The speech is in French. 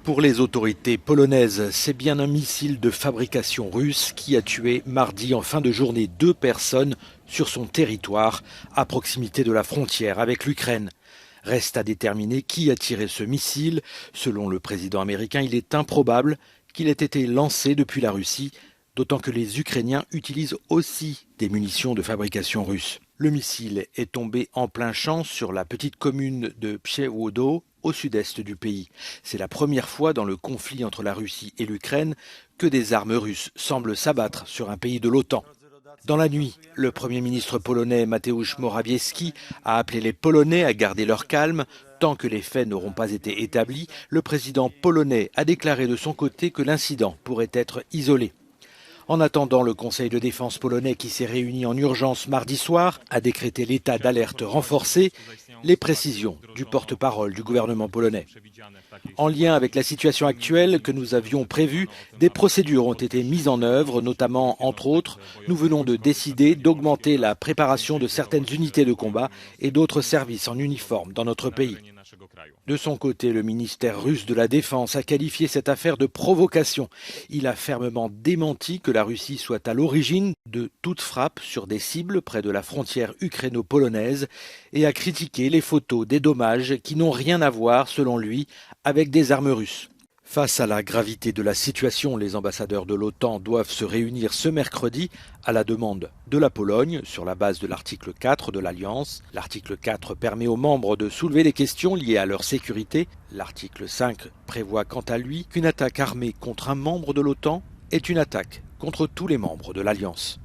Pour les autorités polonaises, c'est bien un missile de fabrication russe qui a tué mardi en fin de journée 2 personnes sur son territoire, à proximité de la frontière avec l'Ukraine. Reste à déterminer qui a tiré ce missile. Selon le président américain, il est improbable qu'il ait été lancé depuis la Russie, d'autant que les Ukrainiens utilisent aussi des munitions de fabrication russe. Le missile est tombé en plein champ sur la petite commune de Pchewodo, au sud-est du pays. C'est la première fois dans le conflit entre la Russie et l'Ukraine que des armes russes semblent s'abattre sur un pays de l'OTAN. Dans la nuit, le Premier ministre polonais Mateusz Morawiecki a appelé les Polonais à garder leur calme. Tant que les faits n'auront pas été établis, le président polonais a déclaré de son côté que l'incident pourrait être isolé. En attendant, le Conseil de défense polonais, qui s'est réuni en urgence mardi soir, a décrété l'état d'alerte renforcé. Les précisions du porte-parole du gouvernement polonais. En lien avec la situation actuelle que nous avions prévue, des procédures ont été mises en œuvre, notamment, entre autres, nous venons de décider d'augmenter la préparation de certaines unités de combat et d'autres services en uniforme dans notre pays. De son côté, le ministère russe de la Défense a qualifié cette affaire de provocation. Il a fermement démenti que la Russie soit à l'origine de toute frappe sur des cibles près de la frontière ukraino-polonaise et a critiqué les photos des dommages qui n'ont rien à voir, selon lui, avec des armes russes. Face à la gravité de la situation, les ambassadeurs de l'OTAN doivent se réunir ce mercredi à la demande de la Pologne sur la base de l'article 4 de l'Alliance. L'article 4 permet aux membres de soulever des questions liées à leur sécurité. L'article 5 prévoit quant à lui qu'une attaque armée contre un membre de l'OTAN est une attaque contre tous les membres de l'Alliance.